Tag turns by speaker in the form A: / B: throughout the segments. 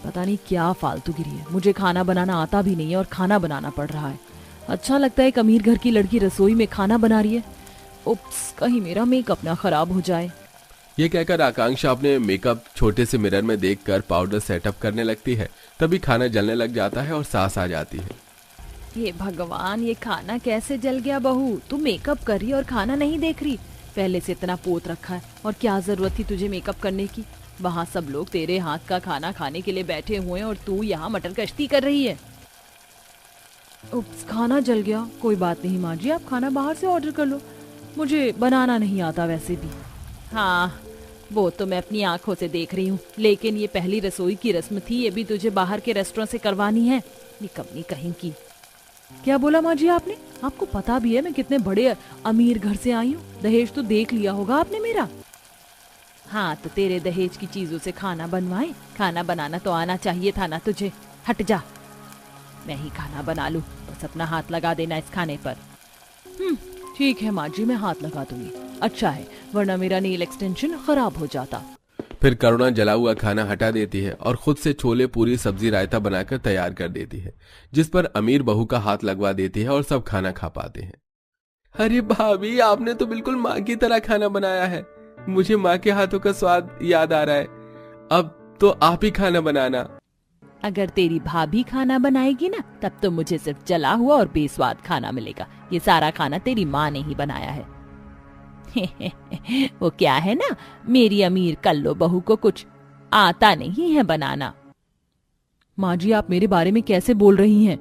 A: पता नहीं क्या फालतूगिरी है, मुझे खाना बनाना आता भी नहीं है और खाना बनाना पड़ रहा है। अच्छा लगता है एक अमीर घर की लड़की रसोई में खाना बना रही है। उप्स, कहीं मेरा मेकअप ना खराब हो जाए।
B: ये कहकर आकांक्षा अपने मेकअप छोटे से मिरर में देखकर पाउडर सेटअप करने लगती है। तभी खाना जलने लग जाता है और सांस आ जाती है।
A: हे भगवान, ये खाना कैसे जल गया बहू? तू मेकअप कर रही और खाना नहीं देख रही? पहले से इतना पोत रखा है और क्या जरूरत थी तुझे मेकअप करने की? वहाँ सब लोग तेरे हाथ का खाना खाने के लिए बैठे हुए हैं और तू यहाँ मटर कश्ती कर रही है। उप्स, खाना जल गया। कोई बात नहीं माँ जी, आप खाना बाहर से ऑर्डर कर लो, मुझे बनाना नहीं आता वैसे भी। हाँ, वो तो मैं अपनी आंखों से देख रही हूँ, लेकिन ये पहली रसोई की रस्म थी, ये भी तुझे बाहर के रेस्टोरेंट से करवानी है? निकम्मी कहीं की। क्या बोला माँ जी आपने? आपको पता भी है मैं कितने बड़े अमीर घर से आई हूँ? दहेज तो देख लिया होगा आपने मेरा। हाँ, तो तेरे दहेज की चीजों से खाना बनवाए? खाना बनाना तो आना चाहिए था ना तुझे। हट जा, मैं ही खाना बना लूं, बस अपना हाथ लगा देना इस खाने पर। ठीक है माँ जी, मैं हाथ लगा दूंगी। अच्छा है, वरना मेरा नेल एक्सटेंशन खराब हो जाता।
B: फिर करुणा जला हुआ खाना हटा देती है और खुद से छोले पूरी सब्जी रायता बनाकर तैयार कर देती है, जिस पर अमीर बहू का हाथ लगवा देती है और सब खाना खा पाते हैं। अरे भाभी, आपने तो बिल्कुल माँ की तरह खाना बनाया है। मुझे माँ के हाथों का स्वाद याद आ रहा है। अब तो आप ही खाना बनाना।
A: अगर तेरी भाभी खाना बनाएगी ना, तब तो मुझे सिर्फ जला हुआ और बेस्वाद खाना मिलेगा। ये सारा खाना तेरी माँ ने ही बनाया है। वो क्या है ना, मेरी अमीर कल्लो बहू को कुछ आता नहीं है बनाना। माँ जी, आप मेरे बारे में कैसे बोल रही हैं?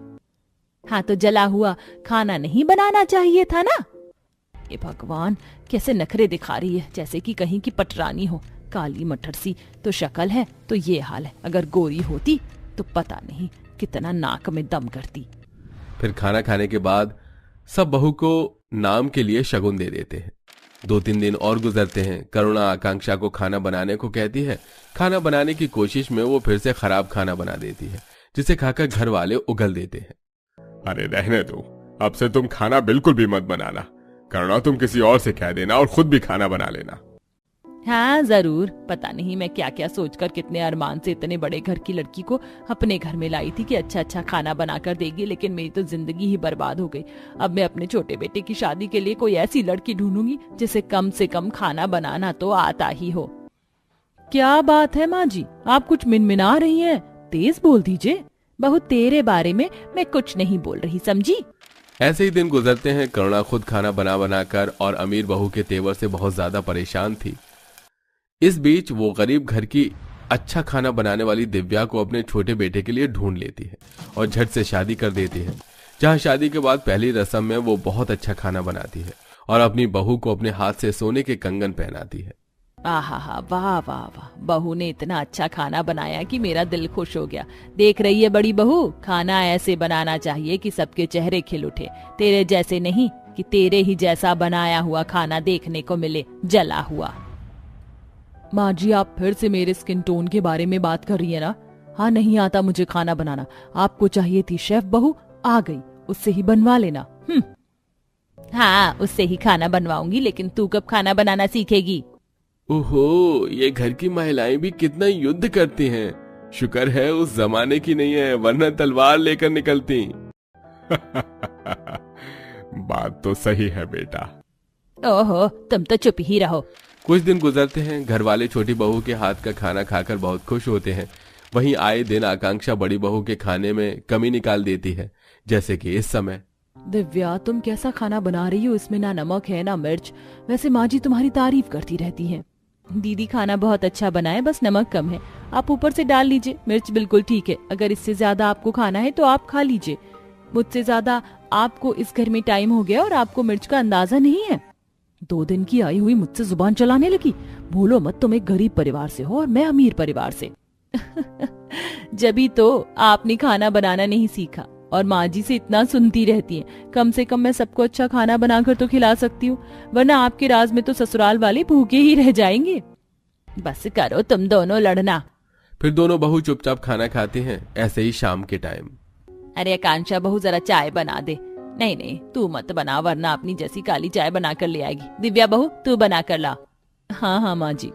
A: हाँ, तो जला हुआ खाना नहीं बनाना चाहिए था ना? ये भगवान, कैसे नखरे दिखा रही है, जैसे कि कहीं की पटरानी हो। काली मटर सी तो शक्ल है, तो ये हाल है। अगर गोरी होती तो पता नहीं कितना नाक में दम करती।
B: फिर खाना खाने के बाद सब बहू को नाम के लिए शगुन दे देते हैं। 2-3 दिन और गुजरते हैं। करुणा आकांक्षा को खाना बनाने को कहती है। खाना बनाने की कोशिश में वो फिर से खराब खाना बना देती है, जिसे खाकर घर वाले उगल देते हैं।
C: अरे रहने दो, अब से तुम खाना बिल्कुल भी मत बनाना। करुणा, तुम किसी और से कह देना और खुद भी खाना बना लेना।
A: हाँ जरूर। पता नहीं मैं क्या क्या सोचकर कितने अरमान से इतने बड़े घर की लड़की को अपने घर में लाई थी कि अच्छा अच्छा खाना बनाकर देगी, लेकिन मेरी तो जिंदगी ही बर्बाद हो गई। अब मैं अपने छोटे बेटे की शादी के लिए कोई ऐसी लड़की ढूंढूंगी जिसे कम से कम खाना बनाना तो आता ही हो। क्या बात है माँ जी, आप कुछ मिनमिना रही हैं? तेज बोल दीजिए। बहू, तेरे बारे में मैं कुछ नहीं बोल रही, समझी?
B: ऐसे ही दिन गुजरते हैं। करुणा खुद खाना बना बनाकर और अमीर बहू के तेवर से बहुत ज्यादा परेशान थी। इस बीच वो गरीब घर की अच्छा खाना बनाने वाली दिव्या को अपने छोटे बेटे के लिए ढूंढ लेती है और झट से शादी कर देती है। जहां शादी के बाद पहली रस्म में वो बहुत अच्छा खाना बनाती है और अपनी बहू को अपने हाथ से सोने के कंगन पहनाती है।
A: आहा, वाह वाह वाह, बहू ने इतना अच्छा खाना बनाया कि मेरा दिल खुश हो गया। देख रही है बड़ी बहू, खाना ऐसे बनाना चाहिए कि सबके चेहरे खिल उठे। तेरे जैसे नहीं कि तेरे ही जैसा बनाया हुआ खाना देखने को मिले, जला हुआ। माँ जी, आप फिर से मेरे स्किन टोन के बारे में बात कर रही है ना? हाँ, नहीं आता मुझे खाना बनाना। आपको चाहिए थी शेफ बहू, आ गई, उससे ही बनवा लेना। हाँ, उससे ही खाना बनवाऊंगी, लेकिन तू कब खाना बनाना सीखेगी?
B: ओहो, ये घर की महिलाएं भी कितना युद्ध करती हैं। शुक्र है उस जमाने की नहीं है, वरना तलवार लेकर निकलती।
C: बात तो सही है बेटा।
A: ओहो, तुम तो चुप ही रहो।
B: कुछ दिन गुजरते हैं। घर वाले छोटी बहू के हाथ का खाना खाकर बहुत खुश होते हैं। वहीं आए दिन आकांक्षा बड़ी बहू के खाने में कमी निकाल देती है, जैसे कि इस समय।
A: दिव्या, तुम कैसा खाना बना रही हो? इसमें ना नमक है ना मिर्च। वैसे माँ जी तुम्हारी तारीफ करती रहती हैं। दीदी खाना बहुत अच्छा बनाए, बस नमक कम है। आप ऊपर से डाल लीजिए, मिर्च बिल्कुल ठीक है। अगर इससे ज्यादा आपको खाना है तो आप खा लीजिए। मुझसे ज्यादा आपको इस घर में टाइम हो गया और आपको मिर्च का अंदाजा नहीं है। 2 दिन की आई हुई मुझसे जुबान चलाने लगी। भूलो मत, तुम एक गरीब परिवार से हो और मैं अमीर परिवार से। जभी तो आपने खाना बनाना नहीं सीखा और माँ जी से इतना सुनती रहती हैं। कम से कम मैं सबको अच्छा खाना बनाकर तो खिला सकती हूँ, वरना आपके राज में तो ससुराल वाले भूखे ही रह जाएंगे। बस करो तुम दोनों लड़ना।
B: फिर दोनों बहू चुपचाप खाना खाते हैं। ऐसे ही शाम के टाइम।
A: अरे आकांक्षा बहू, जरा चाय बना दे। नहीं नहीं, तू मत बना, वरना अपनी जैसी काली चाय बना कर ले आएगी। दिव्या बहू, तू बना कर ला। हाँ हाँ माँ जी।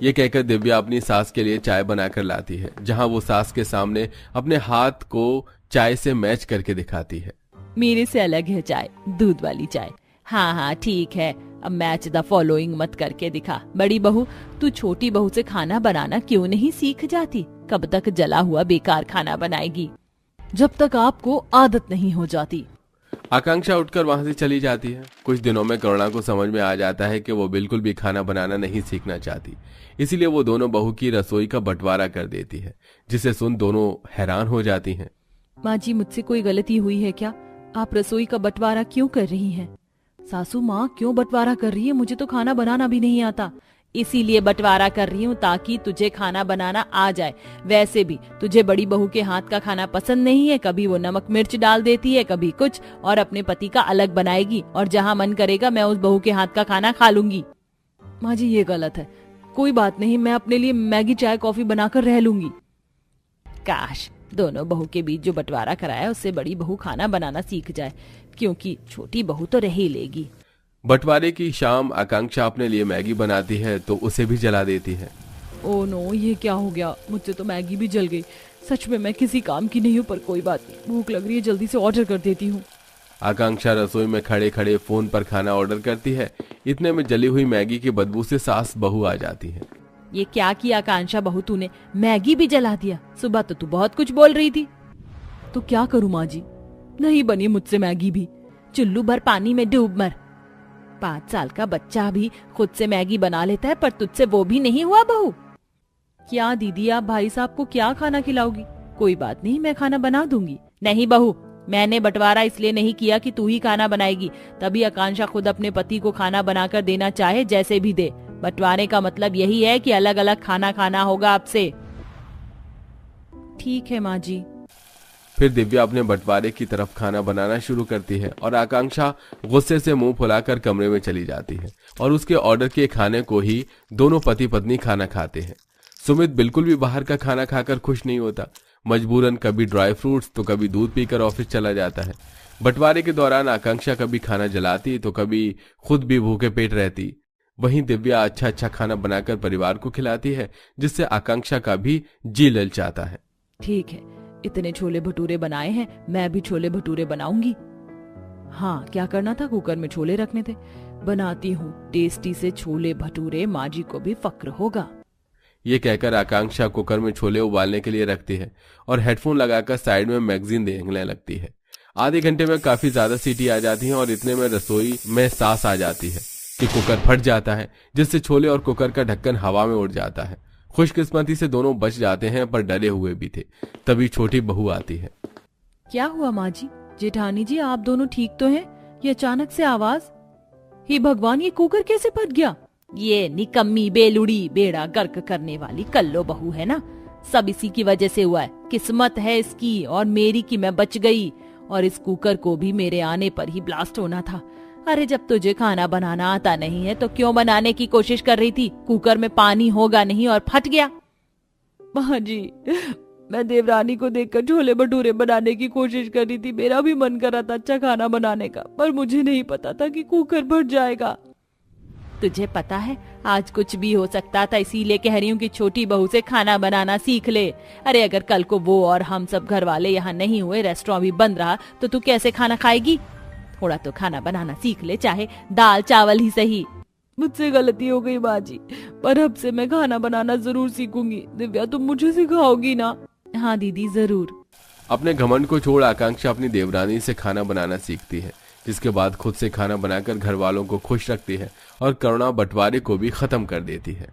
B: ये कहकर दिव्या अपनी सास के लिए चाय बनाकर लाती है, जहां वो सास के सामने अपने हाथ को चाय से मैच करके दिखाती है।
A: मेरे से अलग है चाय, दूध वाली चाय। हाँ हाँ ठीक है, अब मैच द फॉलोइंग मत करके दिखा। बड़ी बहू, तू छोटी बहू से खाना बनाना क्यों नहीं सीख जाती? कब तक जला हुआ बेकार खाना बनाएगी? जब तक आपको आदत नहीं हो जाती।
B: आकांक्षा उठकर वहां से चली जाती है। कुछ दिनों में करुणा को समझ में आ जाता है कि वो बिल्कुल भी खाना बनाना नहीं सीखना चाहती, इसीलिए वो दोनों बहू की रसोई का बंटवारा कर देती है, जिसे सुन दोनों हैरान हो जाती हैं।
A: माँ जी, मुझसे कोई गलती हुई है क्या? आप रसोई का बंटवारा क्यों कर रही हैं? सासू माँ, क्यों बंटवारा कर रही है? मुझे तो खाना बनाना भी नहीं आता। इसीलिए बंटवारा कर रही हूँ ताकि तुझे खाना बनाना आ जाए। वैसे भी तुझे बड़ी बहू के हाथ का खाना पसंद नहीं है, कभी वो नमक मिर्च डाल देती है, कभी कुछ, और अपने पति का अलग बनाएगी, और जहाँ मन करेगा मैं उस बहू के हाथ का खाना खा लूंगी। माँ जी, ये गलत है। कोई बात नहीं, मैं अपने लिए मैगी चाय कॉफी बनाकर रह लूंगी। काश दोनों बहू के बीच जो बंटवारा कराया उससे बड़ी बहू खाना बनाना सीख जाए, क्योंकि छोटी बहू तो रह ही लेगी।
B: बंटवारे की शाम आकांक्षा अपने लिए मैगी बनाती है तो उसे भी जला देती है।
A: ओ नो, ये क्या हो गया? मुझसे तो मैगी भी जल गई। सच में मैं किसी काम की नहीं हूँ, पर कोई बात नहीं, भूख लग रही है, जल्दी से ऑर्डर कर देती हूँ।
B: आकांक्षा रसोई में खड़े खड़े फोन पर खाना ऑर्डर करती है। इतने में जली हुई मैगी की बदबू से सास बहू आ जाती है।
A: ये क्या किया आकांक्षा बहू तूने? मैगी भी जला दिया। सुबह तो तू बहुत कुछ बोल रही थी। तो क्या करूँ माँ जी, नहीं बनी मुझसे मैगी भी। चुल्लू भर पानी में डूब मर। 5 साल का बच्चा भी खुद से मैगी बना लेता है, पर तुझसे वो भी नहीं हुआ बहू? क्या दीदी, आप भाई साहब को क्या खाना खिलाओगी? कोई बात नहीं, मैं खाना बना दूंगी। नहीं बहू, मैंने बंटवारा इसलिए नहीं किया कि तू ही खाना बनाएगी, तभी आकांक्षा खुद अपने पति को खाना बनाकर देना चाहे जैसे भी दे। बंटवारे का मतलब यही है कि अलग अलग खाना खाना होगा आपसे। ठीक है माँ जी।
B: फिर दिव्या अपने बंटवारे की तरफ खाना बनाना शुरू करती है और आकांक्षा गुस्से से मुंह फुलाकर कमरे में चली जाती है और उसके ऑर्डर किए खाने को ही दोनों पति पत्नी खाना खाते हैं। सुमित बिल्कुल भी बाहर का खाना खाकर खुश नहीं होता। मजबूरन कभी ड्राई फ्रूट्स तो कभी दूध पीकर ऑफिस चला जाता है। बंटवारे के दौरान आकांक्षा कभी खाना जलाती तो कभी खुद भी भूखे पेट रहती। वहीं दिव्या अच्छा अच्छा खाना बनाकर परिवार को खिलाती है, जिससे आकांक्षा का भी जी ललचाता है।
A: ठीक है, इतने छोले भटूरे बनाए हैं, मैं भी छोले भटूरे बनाऊंगी। हाँ, क्या करना था, कुकर में छोले रखने थे। बनाती हूँ टेस्टी से छोले भटूरे, माँ जी को भी फक्र होगा।
B: ये कहकर आकांक्षा कुकर में छोले उबालने के लिए रखती है और हेडफोन लगाकर साइड में मैगजीन देखने लगती है। आधे घंटे में काफी ज्यादा सीटी आ जाती है और इतने में रसोई में सांस आ जाती है कि कुकर फट जाता है, जिससे छोले और कुकर का ढक्कन हवा में उड़ जाता है। खुशकिस्मती से दोनों बच जाते हैं, पर डरे हुए भी थे। तभी छोटी बहू आती है।
A: क्या हुआ माँ जी? जेठानी जी, आप दोनों ठीक तो हैं? ये अचानक से आवाज, हे भगवान, ये कुकर कैसे फट गया? ये निकम्मी बेलुड़ी बेड़ा गर्क करने वाली कल्लो बहू है ना, सब इसी की वजह से हुआ है। किस्मत है इसकी और मेरी कि मैं बच गई, और इस कुकर को भी मेरे आने पर ही ब्लास्ट होना था। अरे जब तुझे खाना बनाना आता नहीं है तो क्यों बनाने की कोशिश कर रही थी? कुकर में पानी होगा नहीं और फट गया। माँ जी, मैं देवरानी को देखकर छोले भटूरे बनाने की कोशिश कर रही थी। मेरा भी मन कर रहा था अच्छा खाना बनाने का, पर मुझे नहीं पता था कि कुकर फट जाएगा। तुझे पता है, आज कुछ भी हो सकता था, इसीलिए कह रही हूँ कि छोटी बहू से खाना बनाना सीख ले। अरे अगर कल को वो और हम सब घर वाले यहाँ नहीं हुए, रेस्टोरेंट भी बंद रहा, तो तू कैसे खाना खाएगी? थोड़ा तो खाना बनाना सीख ले, चाहे दाल चावल ही सही। मुझसे गलती हो गई माँ जी, पर अब से मैं खाना बनाना जरूर सीखूंगी। दिव्या, तुम मुझे सिखाओगी ना? हाँ दीदी, जरूर।
B: अपने घमंड को छोड़ आकांक्षा अपनी देवरानी से खाना बनाना सीखती है, जिसके बाद खुद से खाना बनाकर घर वालों को खुश रखती है और करुणा बंटवारे को भी खत्म कर देती है।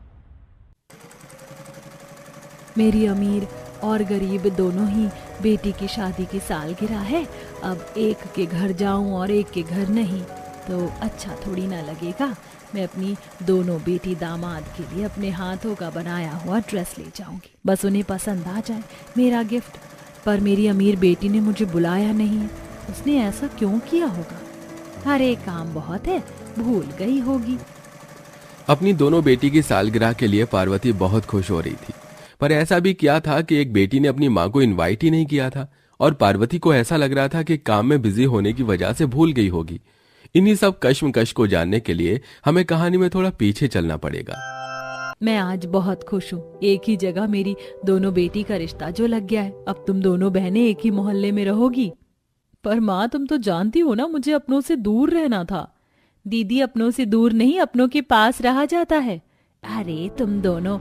A: मेरी अमीर और गरीब दोनों ही बेटी की शादी की सालगिरह है। अब एक के घर जाऊं और एक के घर नहीं तो अच्छा थोड़ी ना लगेगा। मैं अपनी दोनों बेटी दामाद के लिए अपने हाथों का बनाया हुआ ड्रेस ले जाऊंगी, बस उन्हें पसंद आ जाए मेरा गिफ्ट। पर मेरी अमीर बेटी ने मुझे बुलाया नहीं है, उसने ऐसा क्यों किया होगा? अरे काम बहुत है, भूल गई होगी।
B: अपनी दोनों बेटी की सालगिरह के लिए पार्वती बहुत खुश हो रही थी, पर ऐसा भी क्या था कि एक बेटी ने अपनी माँ को इनवाइट ही नहीं किया था और पार्वती को ऐसा लग रहा था कि काम में बिजी होने की वजह से भूल गई होगी। इन्हीं सब कश्मकश को जानने के लिए हमें कहानी में थोड़ा पीछे चलना पड़ेगा।
A: मैं आज बहुत खुश हूँ। एक ही जगह मेरी दोनों बेटी का रिश्ता जो लग गया है। अब तुम दोनों बहनें एक ही मोहल्ले में रहोगी। पर माँ, तुम तो जानती हो ना, मुझे अपनों से दूर रहना था। दीदी, अपनों से दूर नहीं, अपनों के पास रहा जाता है। अरे तुम दोनों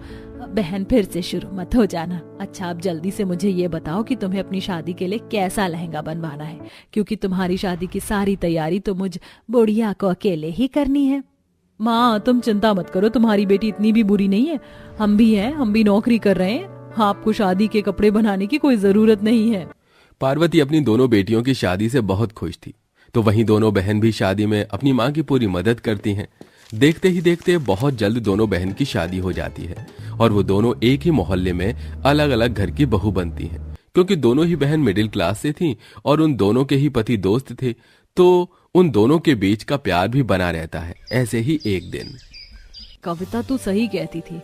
A: बहन फिर से शुरू मत हो जाना। अच्छा, अब जल्दी से मुझे ये बताओ कि तुम्हें अपनी शादी के लिए कैसा लहंगा बनवाना है, क्योंकि तुम्हारी शादी की सारी तैयारी तो मुझ बुढ़िया को अकेले ही करनी है। माँ, तुम चिंता मत करो, तुम्हारी बेटी इतनी भी बुरी नहीं है। हम भी हैं, हम भी नौकरी कर रहे हैं। आपको शादी के कपड़े बनाने की कोई जरूरत नहीं है।
B: पार्वती अपनी दोनों बेटियों की शादी से बहुत खुश थी, तो वहीं दोनों बहन भी शादी में अपनी माँ की पूरी मदद करती हैं। देखते ही देखते बहुत जल्द दोनों बहन की शादी हो जाती है और वो दोनों एक ही मोहल्ले में अलग अलग घर की बहू बनती हैं। क्योंकि दोनों ही बहन मिडिल क्लास से थीं और उन दोनों के ही पति दोस्त थे, तो उन दोनों के बीच का प्यार भी बना रहता है। ऐसे ही एक दिन।
A: कविता, तू सही कहती थी,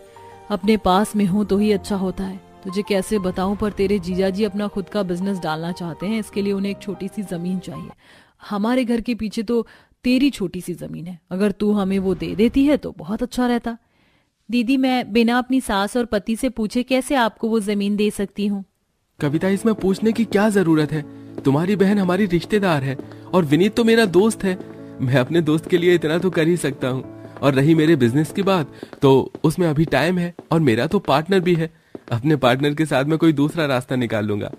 A: अपने पास में हो तो ही अच्छा होता है। तुझे कैसे बताऊं, पर तेरे जीजाजी अपना खुद का बिजनेस डालना चाहते हैं। इसके लिए उन्हें एक छोटी सी जमीन चाहिए। हमारे घर के पीछे तो तेरी छोटी सी जमीन है, अगर तू हमें वो दे देती है तो बहुत अच्छा रहता। दीदी, मैं बिना अपनी सास और पति से पूछे कैसे आपको वो जमीन दे सकती हूँ?
B: कविता, इसमें पूछने की क्या जरूरत है? तुम्हारी बहन हमारी रिश्तेदार है और विनीत तो मेरा दोस्त है। मैं अपने दोस्त के लिए इतना तो कर ही सकता हूँ। और रही मेरे बिजनेस की बात, तो उसमें अभी टाइम है और मेरा तो पार्टनर भी है। अपने पार्टनर के साथ मैं कोई दूसरा रास्ता निकाल लूंगा।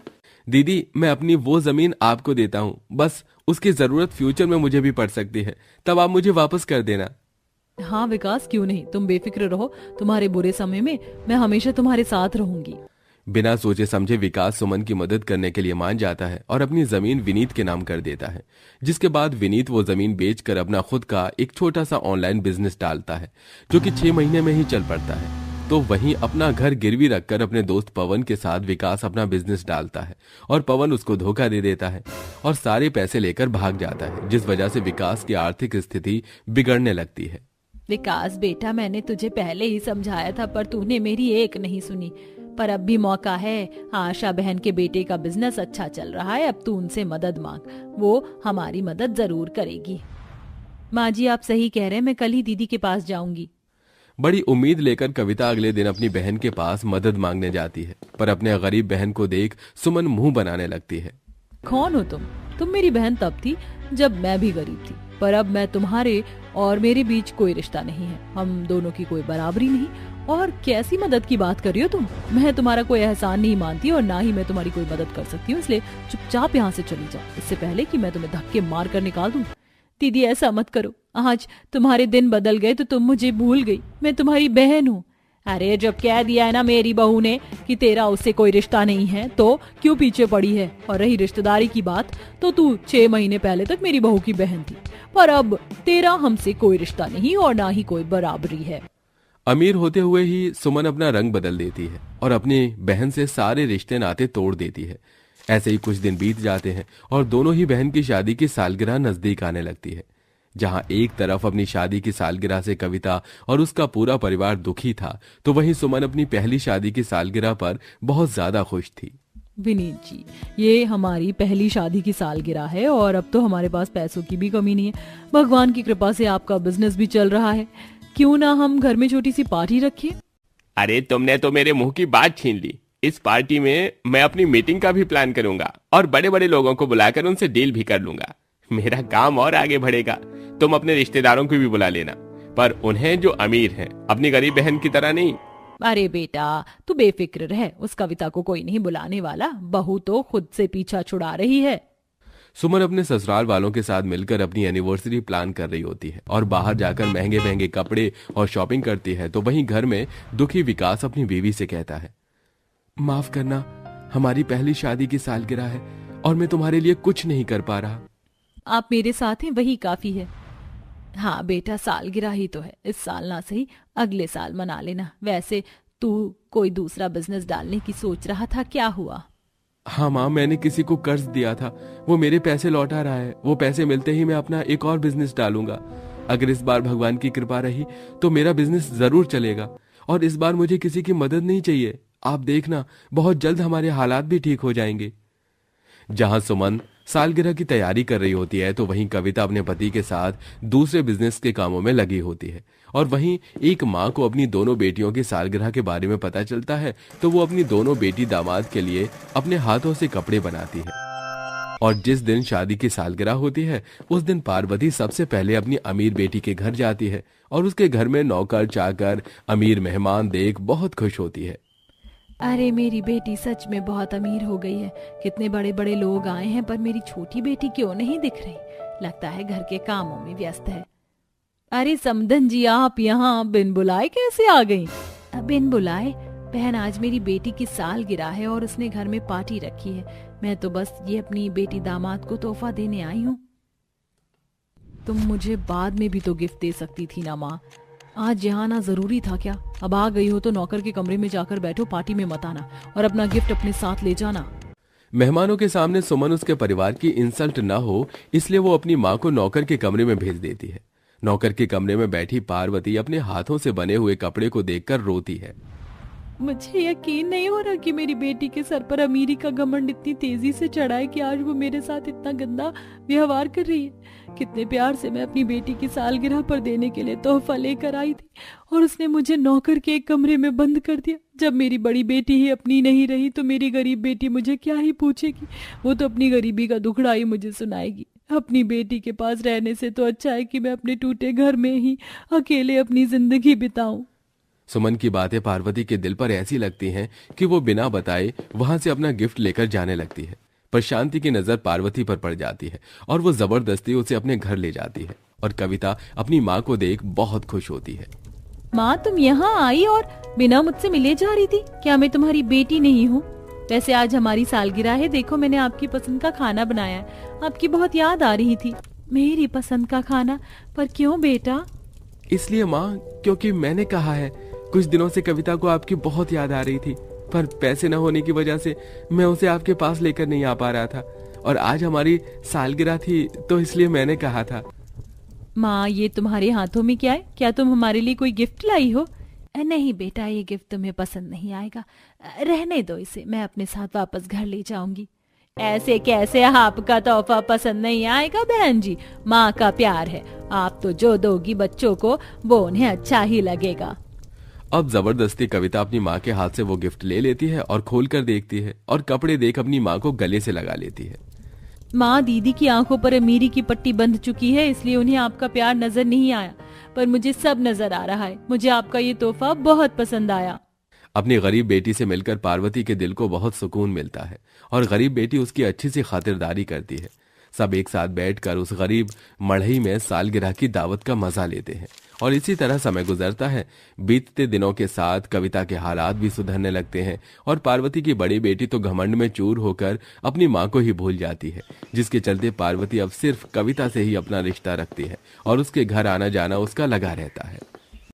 B: दीदी, मैं अपनी वो जमीन आपको देता हूँ, बस उसकी जरूरत फ्यूचर में मुझे भी पड़ सकती है, तब आप मुझे वापस कर देना।
A: हाँ विकास, क्यों नहीं, तुम बेफिक्र रहो। तुम्हारे बुरे समय में मैं हमेशा तुम्हारे साथ रहूंगी।
B: बिना सोचे समझे विकास सुमन की मदद करने के लिए मान जाता है और अपनी जमीन विनीत के नाम कर देता है। जिसके बाद विनीत वो जमीन बेचकर अपना खुद का एक छोटा सा ऑनलाइन बिजनेस डालता है, जो कि 6 महीने में ही चल पड़ता है। तो वहीं अपना घर गिरवी रखकर अपने दोस्त पवन के साथ विकास अपना बिजनेस डालता है और पवन उसको धोखा दे देता है और सारे पैसे लेकर भाग जाता है, जिस वजह से विकास की आर्थिक स्थिति बिगड़ने लगती है।
A: विकास बेटा, मैंने तुझे पहले ही समझाया था, पर तूने मेरी एक नहीं सुनी। पर अब भी मौका है। आशा बहन के बेटे का बिजनेस अच्छा चल रहा है, अब तू उनसे मदद मांग, वो हमारी मदद जरूर करेगी। माँ जी, आप सही कह रहे हैं, मैं कल ही दीदी के पास जाऊंगी।
B: बड़ी उम्मीद लेकर कविता अगले दिन अपनी बहन के पास मदद मांगने जाती है, पर अपने गरीब बहन को देख सुमन मुंह बनाने लगती है।
A: कौन हो तुम? तुम मेरी बहन तब थी जब मैं भी गरीब थी, पर अब मैं तुम्हारे और मेरे बीच कोई रिश्ता नहीं है। हम दोनों की कोई बराबरी नहीं। और कैसी मदद की बात कर रही हो तुम? मैं तुम्हारा कोई एहसान नहीं मानती और ना ही मैं तुम्हारी कोई मदद कर सकती हूँ, इसलिए चुपचाप यहाँ से चली जाओ, इससे पहले कि मैं तुम्हें धक्के मार कर निकाल दूं। दीदी, ऐसा मत करो। आज तुम्हारे दिन बदल गए तो तुम मुझे भूल गई। मैं तुम्हारी बहन हूँ। अरे, जब कह दिया है ना मेरी बहू ने कि तेरा उससे कोई रिश्ता नहीं है, तो क्यों पीछे पड़ी है? और रही रिश्तेदारी की बात, तो तू 6 महीने पहले तक मेरी बहू की बहन थी, पर अब तेरा हमसे कोई रिश्ता नहीं और ना ही कोई बराबरी है।
B: अमीर होते हुए ही सुमन अपना रंग बदल देती है और अपनी बहन से सारे रिश्ते नाते तोड़ देती है। ऐसे ही कुछ दिन बीत जाते हैं और दोनों ही बहन की शादी की सालगिरह नजदीक आने लगती है। जहां एक तरफ अपनी शादी की सालगिरह से कविता और उसका पूरा परिवार दुखी था, तो वहीं सुमन अपनी पहली शादी की सालगिरह पर बहुत ज्यादा खुश थी।
A: विनीत जी, ये हमारी पहली शादी की सालगिरह है और अब तो हमारे पास पैसों की भी कमी नहीं है। भगवान की कृपा से आपका बिजनेस भी चल रहा है, क्यों ना हम घर में छोटी सी पार्टी रखें?
C: अरे, तुमने तो मेरे मुंह की बात छीन ली। इस पार्टी में मैं अपनी मीटिंग का भी प्लान करूंगा और बड़े बड़े लोगों को बुलाकर उनसे डील भी कर लूंगा। मेरा काम और आगे बढ़ेगा। तुम अपने रिश्तेदारों को भी बुला लेना, पर उन्हें जो अमीर हैं, अपनी गरीब बहन की तरह नहीं।
A: अरे बेटा, तू बेफिक्र रह, उस कविता को कोई नहीं बुलाने वाला। बहू तो खुद से पीछा छुड़ा रही है।
B: सुमन अपने ससुराल वालों के साथ मिलकर अपनी एनिवर्सरी प्लान कर रही होती है और बाहर जाकर महंगे महंगे कपड़े और शॉपिंग करती है। तो वहीं घर में दुखी विकास अपनी बीवी से कहता है, माफ करना, हमारी पहली शादी की सालगिरह है और मैं तुम्हारे लिए कुछ नहीं कर पा रहा।
A: आप मेरे साथ हैं, वही काफी है। हाँ बेटा, सालगिरह ही तो है, इस साल ना सही अगले साल मना लेना। वैसे तू कोई दूसरा बिजनेस डालने की सोच रहा था, क्या हुआ?
B: हाँ माँ, मैंने किसी को कर्ज दिया था, वो मेरे पैसे लौटा रहा है। वो पैसे मिलते ही मैं अपना एक और बिजनेस डालूंगा। अगर इस बार भगवान की कृपा रही तो मेरा बिजनेस जरूर चलेगा और इस बार मुझे किसी की मदद नहीं चाहिए। आप देखना, बहुत जल्द हमारे हालात भी ठीक हो जाएंगे। जहां सुमन सालगिरह की तैयारी कर रही होती है तो वहीं कविता अपने पति के साथ दूसरे बिजनेस के कामों में लगी होती है। और वहीं एक माँ को अपनी दोनों बेटियों की सालगिरह के बारे में पता चलता है तो वो अपनी दोनों बेटी दामाद के लिए अपने हाथों से कपड़े बनाती है। और जिस दिन शादी की सालगिरह होती है उस दिन पार्वती सबसे पहले अपनी अमीर बेटी के घर जाती है और उसके घर में नौकर चाकर अमीर मेहमान देख बहुत खुश होती है।
A: अरे मेरी बेटी सच में बहुत अमीर हो गई है। कितने बड़े बड़े लोग आए हैं पर मेरी छोटी बेटी क्यों नहीं दिख रही? लगता है घर के कामों में व्यस्त है। अरे समधन जी, आप यहाँ बिन बुलाए कैसे आ गई? बिन बुलाए? बहन, आज मेरी बेटी की सालगिरह है और उसने घर में पार्टी रखी है। मैं तो बस ये अपनी बेटी दामाद को तोहफा देने आई हूँ। तुम मुझे बाद में भी तो गिफ्ट दे सकती थी ना माँ। आज यहाँ आना जरूरी था क्या? अब आ गई हो तो नौकर के कमरे में जाकर बैठो, पार्टी में मत आना और अपना गिफ्ट अपने साथ ले जाना।
B: मेहमानों के सामने सुमन उसके परिवार की इंसल्ट न हो इसलिए वो अपनी माँ को नौकर के कमरे में भेज देती है। नौकर के कमरे में बैठी पार्वती अपने हाथों से बने हुए कपड़े को देखकर रोती है।
A: मुझे यकीन नहीं हो रहा कि मेरी बेटी के सर पर अमीरी का घमंड इतनी तेजी से चढ़ा है कि आज वो मेरे साथ इतना गंदा व्यवहार कर रही है। कितने प्यार से मैं अपनी बेटी की सालगिरह पर देने के लिए तोहफा लेकर आई थी और उसने मुझे नौकर के एक कमरे में बंद कर दिया। जब मेरी बड़ी बेटी ही अपनी नहीं रही तो मेरी गरीब बेटी मुझे क्या ही पूछेगी? वो तो अपनी गरीबी का दुखड़ा ही मुझे सुनाएगी। अपनी बेटी के पास रहने से तो अच्छा है कि मैं अपने टूटे घर में ही अकेले अपनी जिंदगी बिताऊं।
B: सुमन की बातें पार्वती के दिल पर ऐसी लगती हैं कि वो बिना बताए वहां से अपना गिफ्ट लेकर जाने लगती है। पर शांति की नजर पार्वती पर पड़ जाती है और वो जबरदस्ती उसे अपने घर ले जाती है। और कविता अपनी माँ को देख बहुत खुश होती है।
A: माँ, तुम यहाँ आई और बिना मुझसे मिले जा रही थी? क्या मैं तुम्हारी बेटी नहीं हूँ? वैसे आज हमारी सालगिरह है, देखो मैंने आपकी पसंद का खाना बनाया है। आपकी बहुत याद आ रही थी। मेरी पसंद का खाना? पर क्यों बेटा?
B: इसलिए माँ, क्योंकि मैंने कहा है। कुछ दिनों से कविता को आपकी बहुत याद आ रही थी पर पैसे न होने की वजह से मैं उसे आपके पास लेकर नहीं आ पा रहा था और आज हमारी सालगिरह थी तो इसलिए मैंने कहा था।
A: माँ, ये तुम्हारे हाथों में क्या है? क्या तुम हमारे लिए कोई गिफ्ट लाई हो? नहीं बेटा, ये गिफ्ट तुम्हें पसंद नहीं आएगा। रहने दो इसे, मैं अपने साथ वापस घर ले जाऊंगी। ऐसे कैसे आपका तोहफा पसंद नहीं आएगा बहन जी? माँ का प्यार है, आप तो जो दोगी बच्चों को वो उन्हें अच्छा ही लगेगा।
B: अब जबरदस्ती कविता अपनी माँ के हाथ से वो गिफ्ट ले लेती है और खोलकर देखती है और कपड़े देख अपनी माँ को गले से लगा लेती है।
A: माँ, दीदी की आंखों पर अमीरी की पट्टी बंध चुकी है इसलिए उन्हें आपका प्यार नजर नहीं आया, पर मुझे सब नजर आ रहा है। मुझे आपका ये तोहफा बहुत पसंद आया।
B: अपनी गरीब बेटी से मिलकर पार्वती के दिल को बहुत सुकून मिलता है और गरीब बेटी उसकी अच्छी सी खातिरदारी करती है। सब एक साथ बैठकर उस गरीब मढ़ई में सालगिरह की दावत का मजा लेते हैं और इसी तरह समय गुजरता है। बीतते दिनों के साथ कविता के हालात भी सुधरने लगते हैं और पार्वती की बड़ी बेटी तो घमंड में चूर होकर अपनी माँ को ही भूल जाती है, जिसके चलते पार्वती अब सिर्फ कविता से ही अपना रिश्ता रखती है और उसके घर आना जाना उसका लगा रहता है।